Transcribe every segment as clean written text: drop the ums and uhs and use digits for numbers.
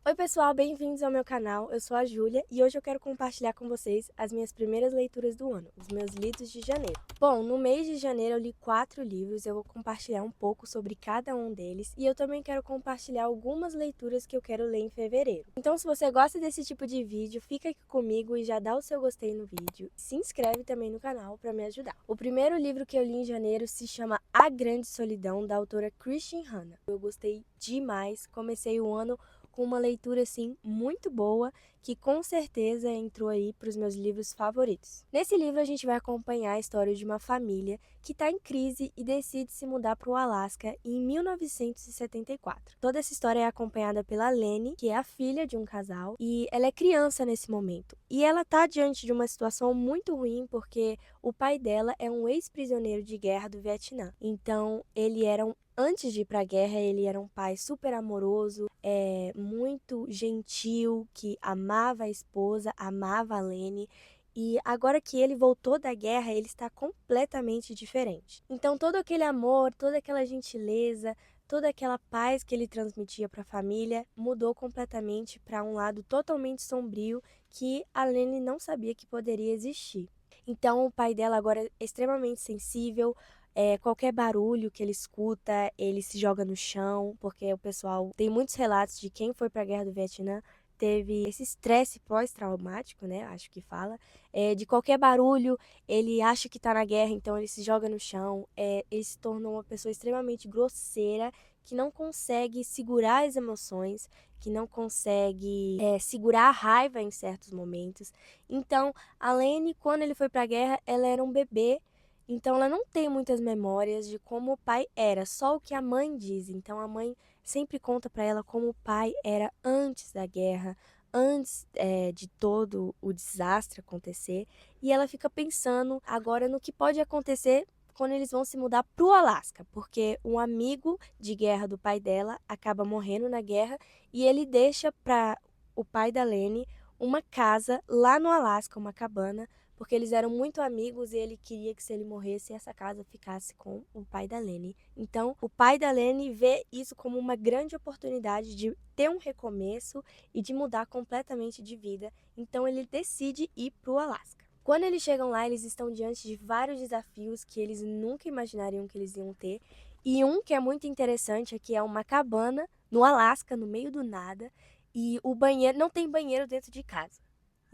Oi pessoal, bem-vindos ao meu canal, eu sou a Júlia e hoje eu quero compartilhar com vocês as minhas primeiras leituras do ano, os meus lidos de janeiro. Bom, no mês de janeiro eu li 4 livros, eu vou compartilhar um pouco sobre cada um deles e eu também quero compartilhar algumas leituras que eu quero ler em fevereiro. Então se você gosta desse tipo de vídeo, fica aqui comigo e já dá o seu gostei no vídeo, se inscreve também no canal para me ajudar. O primeiro livro que eu li em janeiro se chama A Grande Solidão, da autora Christian Hanna. Eu gostei demais, comecei o ano com uma leitura assim muito boa, que com certeza entrou aí para os meus livros favoritos. Nesse livro a gente vai acompanhar a história de uma família que está em crise e decide se mudar para o Alasca em 1974. Toda essa história é acompanhada pela Lenny, que é a filha de um casal, e ela é criança nesse momento. E ela está diante de uma situação muito ruim porque o pai dela é um ex-prisioneiro de guerra do Vietnã. Então, antes de ir para a guerra, ele era um pai super amoroso, muito gentil, que amava a esposa, amava a Lenny. E agora que ele voltou da guerra, ele está completamente diferente. Então, todo aquele amor, toda aquela gentileza, toda aquela paz que ele transmitia para a família mudou completamente para um lado totalmente sombrio que a Lenny não sabia que poderia existir. Então, o pai dela agora é extremamente sensível. Qualquer barulho que ele escuta, ele se joga no chão, porque o pessoal tem muitos relatos de quem foi para a Guerra do Vietnã teve esse estresse pós-traumático, né? Acho que fala. De qualquer barulho, ele acha que tá na guerra, então ele se joga no chão. Ele se tornou uma pessoa extremamente grosseira, que não consegue segurar as emoções, que não consegue segurar a raiva em certos momentos. Então, a Lene, quando ele foi para a guerra, ela era um bebê. Então, ela não tem muitas memórias de como o pai era, só o que a mãe diz. Então, a mãe sempre conta para ela como o pai era antes da guerra, antes de todo o desastre acontecer. E ela fica pensando agora no que pode acontecer quando eles vão se mudar pro Alasca, porque um amigo de guerra do pai dela acaba morrendo na guerra e ele deixa para o pai da Lene uma casa lá no Alasca, uma cabana, porque eles eram muito amigos e ele queria que, se ele morresse, essa casa ficasse com o pai da Lenny. Então, o pai da Lenny vê isso como uma grande oportunidade de ter um recomeço e de mudar completamente de vida. Então, ele decide ir para o Alasca. Quando eles chegam lá, eles estão diante de vários desafios que eles nunca imaginariam que eles iam ter. E um que é muito interessante é que é uma cabana no Alasca, no meio do nada, e o banheiro não tem banheiro dentro de casa.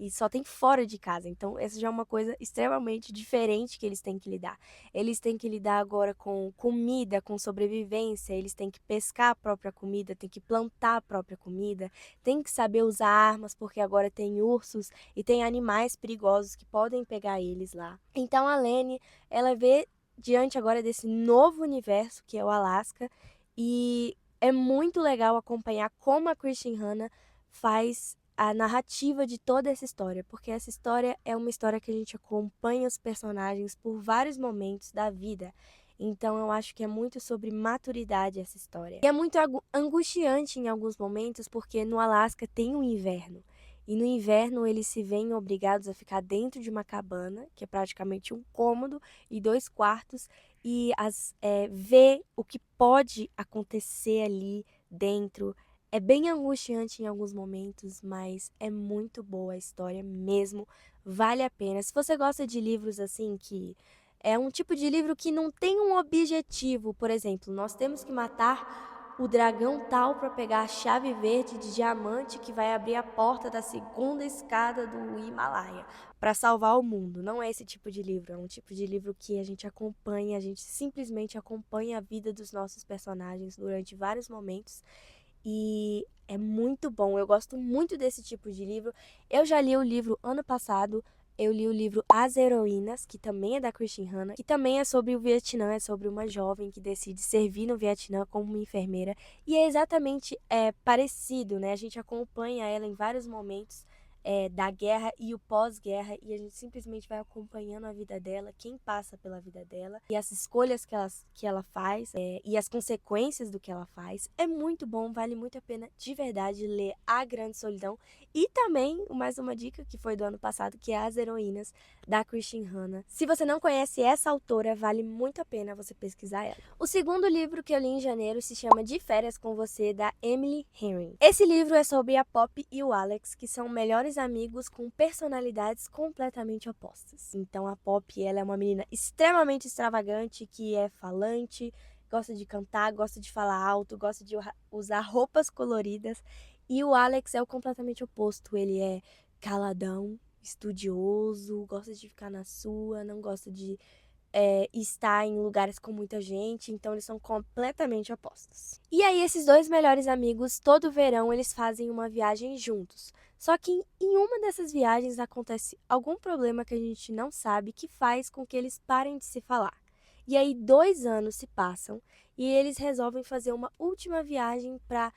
E só tem fora de casa. Então, essa já é uma coisa extremamente diferente que eles têm que lidar. Eles têm que lidar agora com comida, com sobrevivência, eles têm que pescar a própria comida, têm que plantar a própria comida, têm que saber usar armas, porque agora tem ursos e tem animais perigosos que podem pegar eles lá. Então, a Lene, ela vê diante agora desse novo universo que é o Alasca, e é muito legal acompanhar como a Christian Hanna faz a narrativa de toda essa história, porque essa história é uma história que a gente acompanha os personagens por vários momentos da vida. Então eu acho que é muito sobre maturidade essa história. E é muito angustiante em alguns momentos, porque no Alasca tem um inverno. E no inverno eles se veem obrigados a ficar dentro de uma cabana, que é praticamente um cômodo e 2 quartos, e ver o que pode acontecer ali dentro. É bem angustiante em alguns momentos, mas é muito boa a história mesmo, vale a pena. Se você gosta de livros assim, que é um tipo de livro que não tem um objetivo, por exemplo, nós temos que matar o dragão tal para pegar a chave verde de diamante que vai abrir a porta da segunda escada do Himalaia para salvar o mundo. Não é esse tipo de livro, é um tipo de livro que a gente acompanha, a gente simplesmente acompanha a vida dos nossos personagens durante vários momentos. E é muito bom, eu gosto muito desse tipo de livro. Eu já li o livro ano passado, eu li o livro As Heroínas, que também é da Christian Hanna, que também é sobre o Vietnã, é sobre uma jovem que decide servir no Vietnã como uma enfermeira. E é exatamente parecido, né? A gente acompanha ela em vários momentos da guerra e o pós-guerra, e a gente simplesmente vai acompanhando a vida dela, quem passa pela vida dela, e as escolhas que ela faz, e as consequências do que ela faz. É muito bom, vale muito a pena de verdade ler A Grande Solidão, e também mais uma dica que foi do ano passado, que é As Heroínas, da Christine Hanna. Se você não conhece essa autora, vale muito a pena você pesquisar ela. O segundo livro que eu li em janeiro se chama De Férias com Você, da Emily Henry. Esse livro é sobre a Poppy e o Alex, que são melhores amigos com personalidades completamente opostas. Então a Poppy, ela é uma menina extremamente extravagante, que é falante, gosta de cantar, gosta de falar alto, gosta de usar roupas coloridas. E o Alex é o completamente oposto. Ele é caladão, estudioso, gosta de ficar na sua, não gosta de estar em lugares com muita gente, então eles são completamente opostos. E aí esses dois melhores amigos, todo verão, eles fazem uma viagem juntos. Só que em uma dessas viagens acontece algum problema que a gente não sabe que faz com que eles parem de se falar. E aí 2 anos se passam e eles resolvem fazer uma última viagem para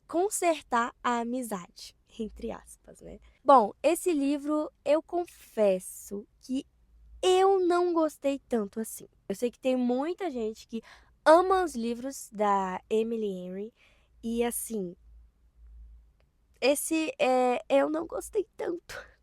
consertar a amizade, entre aspas, né? Bom, esse livro eu confesso que eu não gostei tanto assim. Eu sei que tem muita gente que ama os livros da Emily Henry e assim, eu não gostei tanto.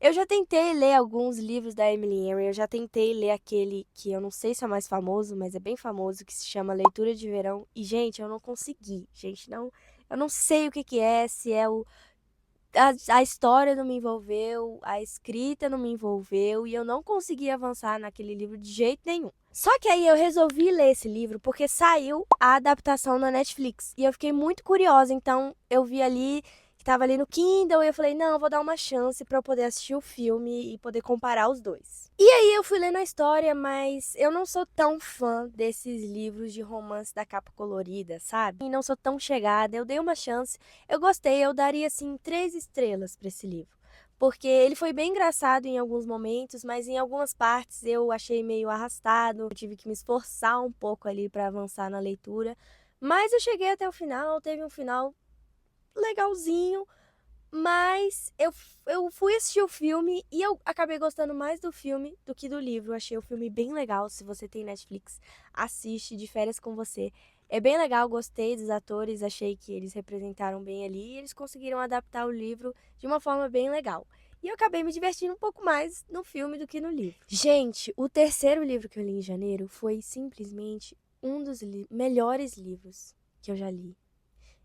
Eu já tentei ler alguns livros da Emily Henry, eu já tentei ler aquele que eu não sei se é mais famoso, mas é bem famoso, que se chama Leitura de Verão. E, gente, eu não consegui. Gente, não, eu não sei o que que é, se é a história não me envolveu, a escrita não me envolveu e eu não consegui avançar naquele livro de jeito nenhum. Só que aí eu resolvi ler esse livro porque saiu a adaptação na Netflix e eu fiquei muito curiosa, então eu vi ali que tava ali no Kindle e eu falei, não, eu vou dar uma chance pra eu poder assistir o filme e poder comparar os dois. E aí eu fui lendo a história, mas eu não sou tão fã desses livros de romance da capa colorida, sabe? E não sou tão chegada, eu dei uma chance. Eu gostei, eu daria assim 3 estrelas para esse livro. Porque ele foi bem engraçado em alguns momentos, mas em algumas partes eu achei meio arrastado. Eu tive que me esforçar um pouco ali para avançar na leitura. Mas eu cheguei até o final, teve um final legalzinho. Mas eu fui assistir o filme e eu acabei gostando mais do filme do que do livro. Eu achei o filme bem legal. Se você tem Netflix, assiste De Férias com Você. É bem legal, gostei dos atores, achei que eles representaram bem ali e eles conseguiram adaptar o livro de uma forma bem legal. E eu acabei me divertindo um pouco mais no filme do que no livro. Gente, o terceiro livro que eu li em janeiro foi simplesmente um dos melhores livros que eu já li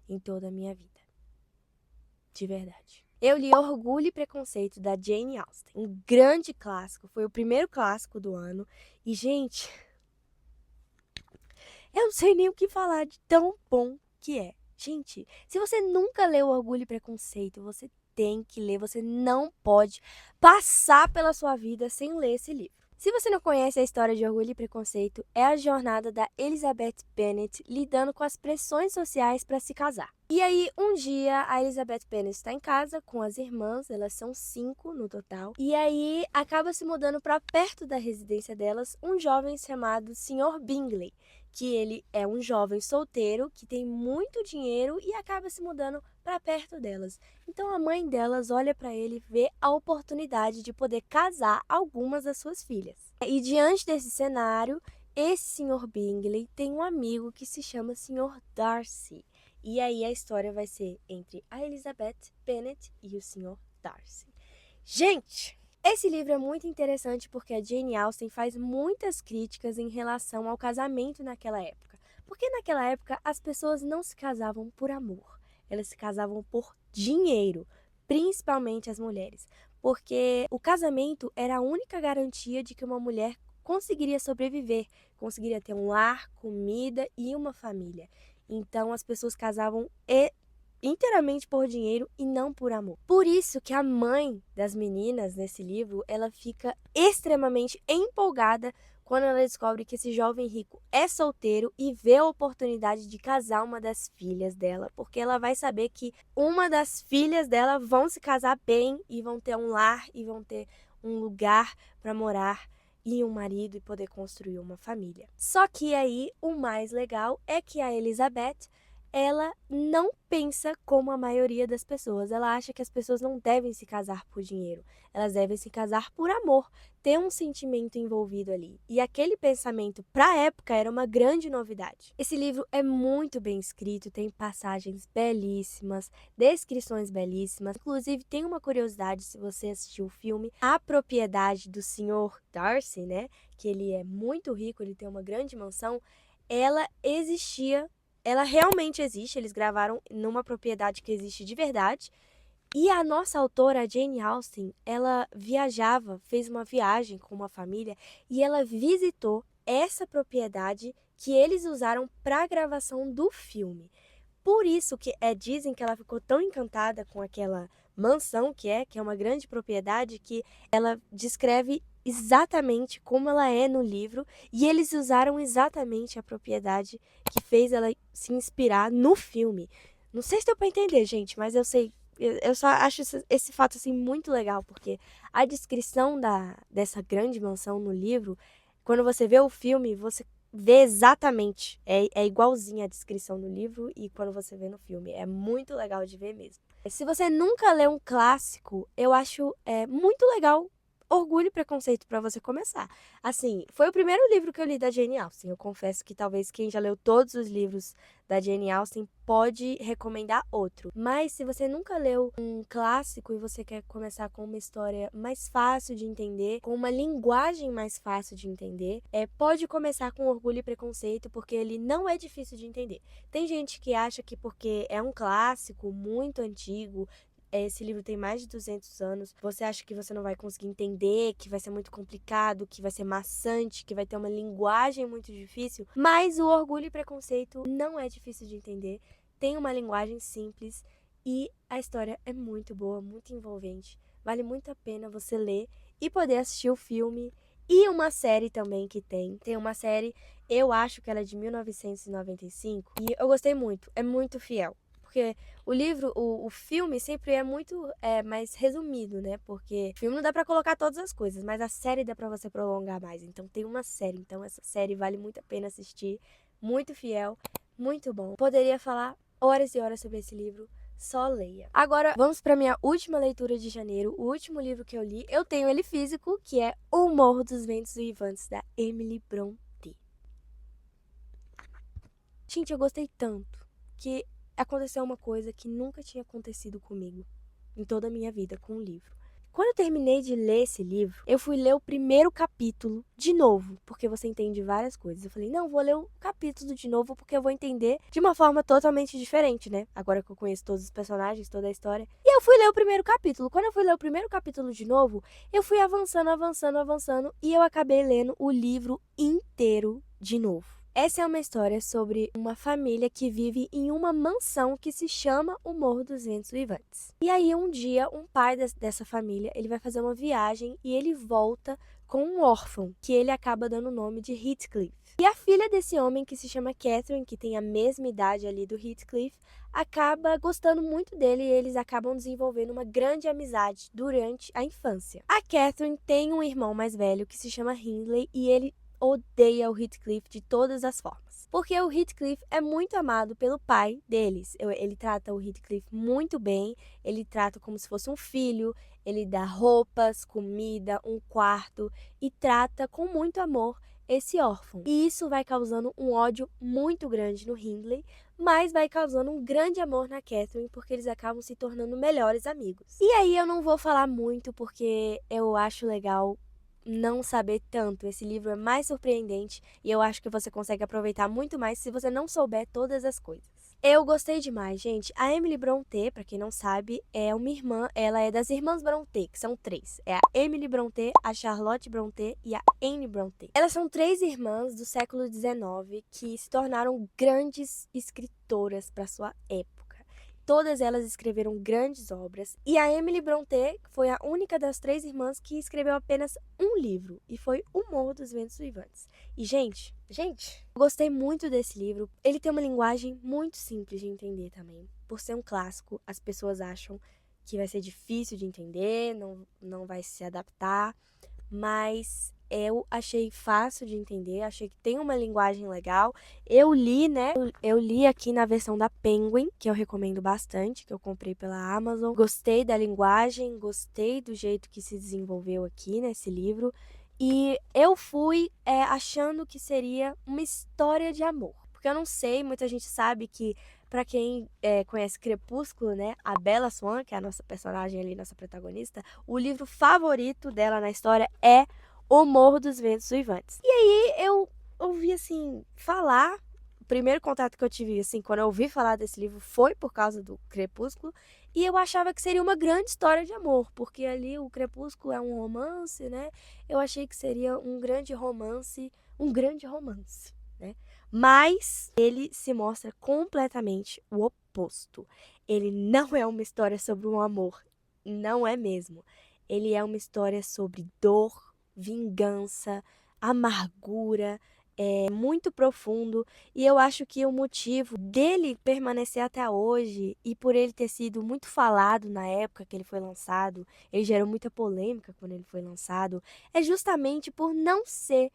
em toda a minha vida. De verdade. Eu li Orgulho e Preconceito, da Jane Austen. Um grande clássico, foi o primeiro clássico do ano. E, gente, eu não sei nem o que falar de tão bom que é. Gente, se você nunca leu Orgulho e Preconceito, você tem que ler. Você não pode passar pela sua vida sem ler esse livro. Se você não conhece a história de Orgulho e Preconceito, é a jornada da Elizabeth Bennet lidando com as pressões sociais para se casar. E aí, um dia, a Elizabeth Bennet está em casa com as irmãs, elas são 5 no total, e aí acaba se mudando para perto da residência delas um jovem chamado Sr. Bingley, que ele é um jovem solteiro que tem muito dinheiro e acaba se mudando para perto delas. Então a mãe delas olha para ele e vê a oportunidade de poder casar algumas das suas filhas. E diante desse cenário, esse Sr. Bingley tem um amigo que se chama Sr. Darcy. E aí a história vai ser entre a Elizabeth Bennet e o Sr. Darcy. Gente, esse livro é muito interessante porque a Jane Austen faz muitas críticas em relação ao casamento naquela época. Porque naquela época as pessoas não se casavam por amor, elas se casavam por dinheiro, principalmente as mulheres. Porque o casamento era a única garantia de que uma mulher conseguiria sobreviver, conseguiria ter um lar, comida e uma família. Então as pessoas casavam inteiramente por dinheiro e não por amor. Por isso que a mãe das meninas nesse livro, ela fica extremamente empolgada quando ela descobre que esse jovem rico é solteiro e vê a oportunidade de casar uma das filhas dela, porque ela vai saber que uma das filhas dela vão se casar bem e vão ter um lar e vão ter um lugar para morar e um marido e poder construir uma família. Só que aí o mais legal é que a Elizabeth, ela não pensa como a maioria das pessoas. Ela acha que as pessoas não devem se casar por dinheiro, elas devem se casar por amor, ter um sentimento envolvido ali. E aquele pensamento, para a época, era uma grande novidade. Esse livro é muito bem escrito, tem passagens belíssimas, descrições belíssimas. Inclusive, tem uma curiosidade, se você assistiu o filme, a propriedade do senhor Darcy, né, que ele é muito rico, ele tem uma grande mansão, ela existia, ela realmente existe, eles gravaram numa propriedade que existe de verdade. E a nossa autora, a Jane Austen, ela viajava, fez uma viagem com uma família e ela visitou essa propriedade que eles usaram para a gravação do filme. Por isso que dizem que ela ficou tão encantada com aquela mansão que é uma grande propriedade, que ela descreve exatamente como ela é no livro, e eles usaram exatamente a propriedade que fez ela se inspirar no filme. Não sei se deu para entender, gente, mas eu só acho esse fato assim muito legal, porque a descrição dessa grande mansão no livro, quando você vê o filme, você vê exatamente, é igualzinha a descrição no livro e quando você vê no filme. É muito legal de ver mesmo. Se você nunca leu um clássico, eu acho muito legal Orgulho e Preconceito para você começar. Assim, foi o primeiro livro que eu li da Jane Austen. Eu confesso que talvez quem já leu todos os livros da Jane Austen pode recomendar outro. Mas se você nunca leu um clássico e você quer começar com uma história mais fácil de entender, com uma linguagem mais fácil de entender, pode começar com Orgulho e Preconceito, porque ele não é difícil de entender. Tem gente que acha que porque é um clássico muito antigo, esse livro tem mais de 200 anos, você acha que você não vai conseguir entender, que vai ser muito complicado, que vai ser maçante, que vai ter uma linguagem muito difícil, mas o Orgulho e Preconceito não é difícil de entender, tem uma linguagem simples e a história é muito boa, muito envolvente. Vale muito a pena você ler e poder assistir o filme e uma série também que tem. Tem uma série, eu acho que ela é de 1995 e eu gostei muito, é muito fiel. Porque o livro, o filme sempre é muito mais resumido, né? Porque o filme não dá pra colocar todas as coisas, mas a série dá pra você prolongar mais. Então tem uma série, então essa série vale muito a pena assistir. Muito fiel, muito bom. Poderia falar horas e horas sobre esse livro, só leia. Agora, vamos pra minha última leitura de janeiro, o último livro que eu li. Eu tenho ele físico, que é O Morro dos Ventos Uivantes, da Emily Brontë. Gente, eu gostei tanto que aconteceu uma coisa que nunca tinha acontecido comigo em toda a minha vida com o livro. Quando eu terminei de ler esse livro, eu fui ler o primeiro capítulo de novo, porque você entende várias coisas. Eu falei, não, vou ler o capítulo de novo porque eu vou entender de uma forma totalmente diferente, né? Agora que eu conheço todos os personagens, toda a história. E eu fui ler o primeiro capítulo. Quando eu fui ler o primeiro capítulo de novo, eu fui avançando, avançando, avançando e eu acabei lendo o livro inteiro de novo. Essa é uma história sobre uma família que vive em uma mansão que se chama o Morro dos Ventos Uivantes. E aí um dia, um pai dessa família, ele vai fazer uma viagem e ele volta com um órfão, que ele acaba dando o nome de Heathcliff. E a filha desse homem, que se chama Catherine, que tem a mesma idade ali do Heathcliff, acaba gostando muito dele e eles acabam desenvolvendo uma grande amizade durante a infância. A Catherine tem um irmão mais velho que se chama Hindley e ele odeia o Heathcliff de todas as formas. Porque o Heathcliff é muito amado pelo pai deles. Ele trata o Heathcliff muito bem, ele trata como se fosse um filho, ele dá roupas, comida, um quarto e trata com muito amor esse órfão. E isso vai causando um ódio muito grande no Hindley, mas vai causando um grande amor na Catherine, porque eles acabam se tornando melhores amigos. E aí eu não vou falar muito, porque eu acho legal não saber tanto. Esse livro é mais surpreendente e eu acho que você consegue aproveitar muito mais se você não souber todas as coisas. Eu gostei demais, gente. A Emily Brontë, pra quem não sabe, é uma irmã, ela é das irmãs Brontë, que são três. É a Emily Brontë, a Charlotte Brontë e a Anne Brontë. Elas são três irmãs do século XIX que se tornaram grandes escritoras para sua época. Todas elas escreveram grandes obras e a Emily Brontë foi a única das três irmãs que escreveu apenas um livro e foi O Morro dos Ventos Uivantes. E gente, eu gostei muito desse livro. Ele tem uma linguagem muito simples de entender também. Por ser um clássico, as pessoas acham que vai ser difícil de entender, não vai se adaptar, mas eu achei fácil de entender, achei que tem uma linguagem legal. Eu li, né? Eu li aqui na versão da Penguin, que eu recomendo bastante, que eu comprei pela Amazon. Gostei da linguagem, gostei do jeito que se desenvolveu aqui nesse livro. E eu fui achando que seria uma história de amor. Porque eu não sei, muita gente sabe que, pra quem conhece Crepúsculo, né? A Bella Swan, que é a nossa personagem ali, nossa protagonista, o livro favorito dela na história é O Morro dos Ventos Uivantes. E aí eu ouvi, assim, falar. O primeiro contato que eu tive, assim, quando eu ouvi falar desse livro foi por causa do Crepúsculo. E eu achava que seria uma grande história de amor, porque ali o Crepúsculo é um romance, né? Eu achei que seria um grande romance, né? Mas ele se mostra completamente o oposto. Ele não é uma história sobre um amor, não é mesmo. Ele é uma história sobre dor, vingança, amargura, é muito profundo. E eu acho que o motivo dele permanecer até hoje, e por ele ter sido muito falado na época que ele foi lançado, ele gerou muita polêmica quando ele foi lançado, é justamente por não ser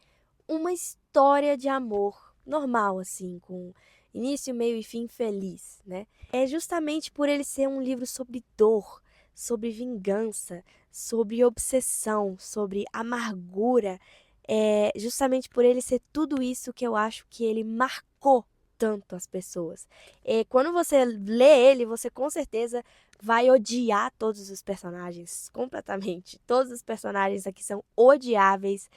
uma história de amor normal, assim, com início, meio e fim feliz, né? É justamente por ele ser um livro sobre dor, sobre vingança, sobre obsessão, sobre amargura, justamente por ele ser tudo isso que eu acho que ele marcou tanto as pessoas. Quando você lê ele, você com certeza vai odiar todos os personagens completamente. Todos os personagens aqui são odiáveis.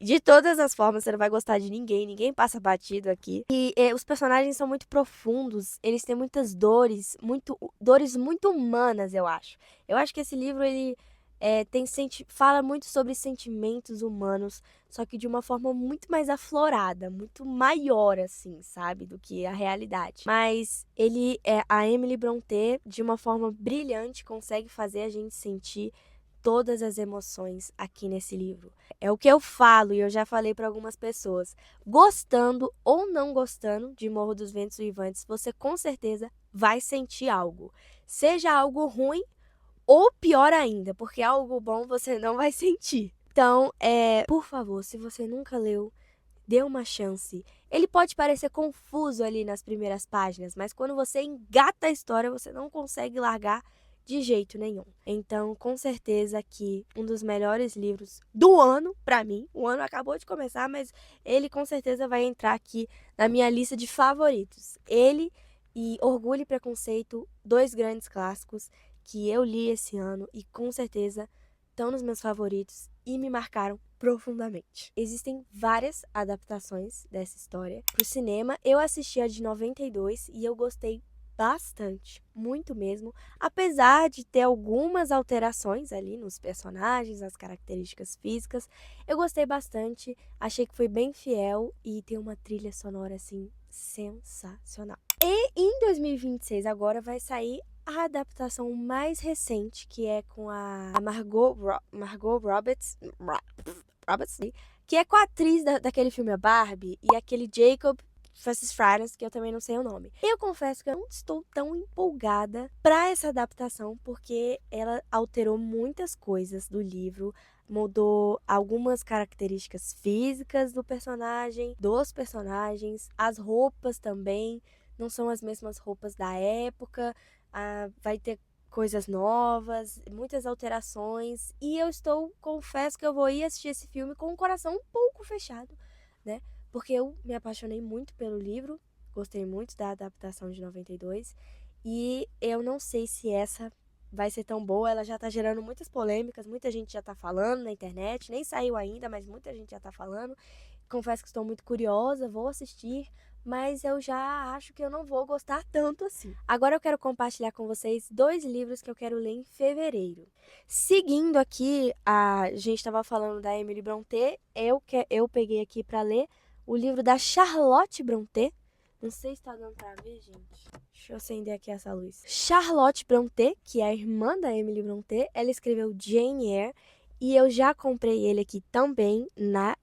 De todas as formas, você não vai gostar de ninguém, ninguém passa batido aqui. E os personagens são muito profundos, eles têm muitas dores muito humanas, eu acho. Eu acho que esse livro, ele fala muito sobre sentimentos humanos, só que de uma forma muito mais aflorada, muito maior, assim, sabe, do que a realidade. Mas a Emily Brontë, de uma forma brilhante, consegue fazer a gente sentir todas as emoções aqui nesse livro. É o que eu falo e eu já falei para algumas pessoas. Gostando ou não gostando de Morro dos Ventos Uivantes, você com certeza vai sentir algo. Seja algo ruim ou pior ainda, porque algo bom você não vai sentir. Então, por favor, se você nunca leu, dê uma chance. Ele pode parecer confuso ali nas primeiras páginas, mas quando você engata a história, você não consegue largar de jeito nenhum. Então, com certeza que um dos melhores livros do ano, pra mim. O ano acabou de começar, mas ele com certeza vai entrar aqui na minha lista de favoritos. Ele e Orgulho e Preconceito, dois grandes clássicos que eu li esse ano e com certeza estão nos meus favoritos e me marcaram profundamente. Existem várias adaptações dessa história pro cinema. Eu assisti a de 92 e eu gostei bastante, muito mesmo, apesar de ter algumas alterações ali nos personagens, nas características físicas. Eu gostei bastante, achei que foi bem fiel e tem uma trilha sonora assim sensacional. E em 2026 agora vai sair a adaptação mais recente, que é com a Margot Roberts, que é com a atriz daquele filme A Barbie e aquele Jacob Friends, que eu também não sei o nome. Eu confesso que eu não estou tão empolgada para essa adaptação, porque ela alterou muitas coisas do livro, mudou algumas características físicas dos personagens, as roupas também não são as mesmas roupas da época, vai ter coisas novas, muitas alterações, e confesso que eu vou ir assistir esse filme com o coração um pouco fechado, né? Porque eu me apaixonei muito pelo livro, gostei muito da adaptação de 92, e eu não sei se essa vai ser tão boa. Ela já tá gerando muitas polêmicas, muita gente já tá falando na internet, nem saiu ainda, mas muita gente já tá falando. Confesso que estou muito curiosa, vou assistir, mas eu já acho que eu não vou gostar tanto assim. Agora eu quero compartilhar com vocês 2 livros que eu quero ler em fevereiro. Seguindo aqui, a gente estava falando da Emily Brontë, eu peguei aqui para ler o livro da Charlotte Brontë. Não sei se tá dando pra ver, gente. Deixa eu acender aqui essa luz. Charlotte Brontë, que é a irmã da Emily Brontë, ela escreveu Jane Eyre e eu já comprei ele aqui também na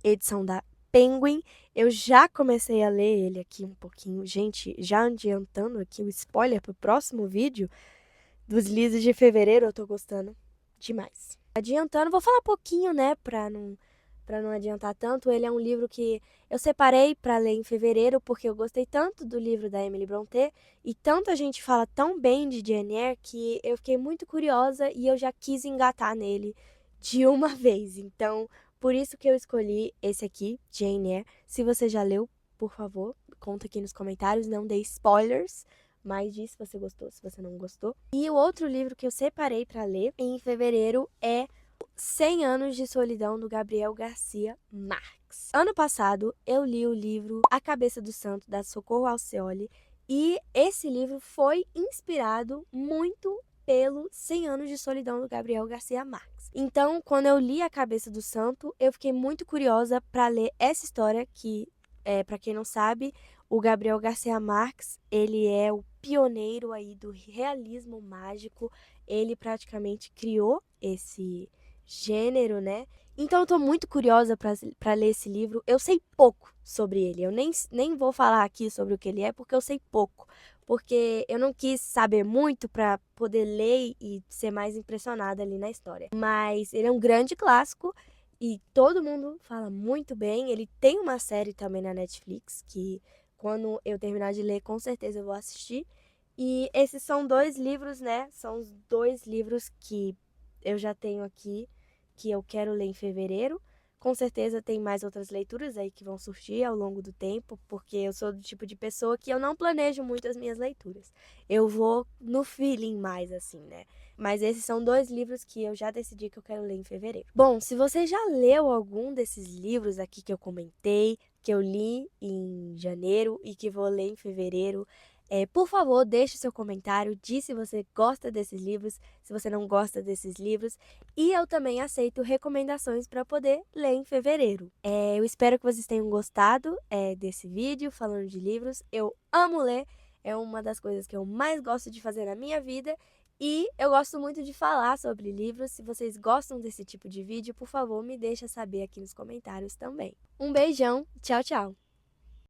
edição da Penguin. Eu já comecei a ler ele aqui um pouquinho. Gente, já adiantando aqui o spoiler pro próximo vídeo dos livros de fevereiro, eu tô gostando demais. Adiantando, vou falar pouquinho, né, pra não para não adiantar tanto, ele é um livro que eu separei para ler em fevereiro, porque eu gostei tanto do livro da Emily Brontë e tanta gente fala tão bem de Jane Eyre que eu fiquei muito curiosa e eu já quis engatar nele de uma vez. Então, por isso que eu escolhi esse aqui, Jane Eyre. Se você já leu, por favor, conta aqui nos comentários, não dê spoilers, mas diz se você gostou, se você não gostou. E o outro livro que eu separei para ler em fevereiro é 100 Anos de Solidão, do Gabriel Garcia Marques. Ano passado, eu li o livro A Cabeça do Santo, da Socorro Alcioli, e esse livro foi inspirado muito pelo 100 Anos de Solidão, do Gabriel Garcia Marques. Então, quando eu li A Cabeça do Santo, eu fiquei muito curiosa para ler essa história que, para quem não sabe, o Gabriel Garcia Marques, ele é o pioneiro aí do realismo mágico. Ele praticamente criou esse gênero, né? Então eu tô muito curiosa para ler esse livro. Eu sei pouco sobre ele. Eu nem vou falar aqui sobre o que ele é, porque eu sei pouco. Porque eu não quis saber muito para poder ler e ser mais impressionada ali na história. Mas ele é um grande clássico e todo mundo fala muito bem. Ele tem uma série também na Netflix que, quando eu terminar de ler, com certeza eu vou assistir. E esses são 2 livros, né? São os 2 livros que eu já tenho aqui, que eu quero ler em fevereiro. Com certeza tem mais outras leituras aí que vão surgir ao longo do tempo, porque eu sou do tipo de pessoa que eu não planejo muito as minhas leituras. Eu vou no feeling mais, assim, né? Mas esses são 2 livros que eu já decidi que eu quero ler em fevereiro. Bom, se você já leu algum desses livros aqui que eu comentei, que eu li em janeiro e que vou ler em fevereiro, por favor, deixe seu comentário, diz se você gosta desses livros, se você não gosta desses livros. E eu também aceito recomendações para poder ler em fevereiro. Eu espero que vocês tenham gostado desse vídeo falando de livros. Eu amo ler, é uma das coisas que eu mais gosto de fazer na minha vida. E eu gosto muito de falar sobre livros. Se vocês gostam desse tipo de vídeo, por favor, me deixa saber aqui nos comentários também. Um beijão, tchau, tchau!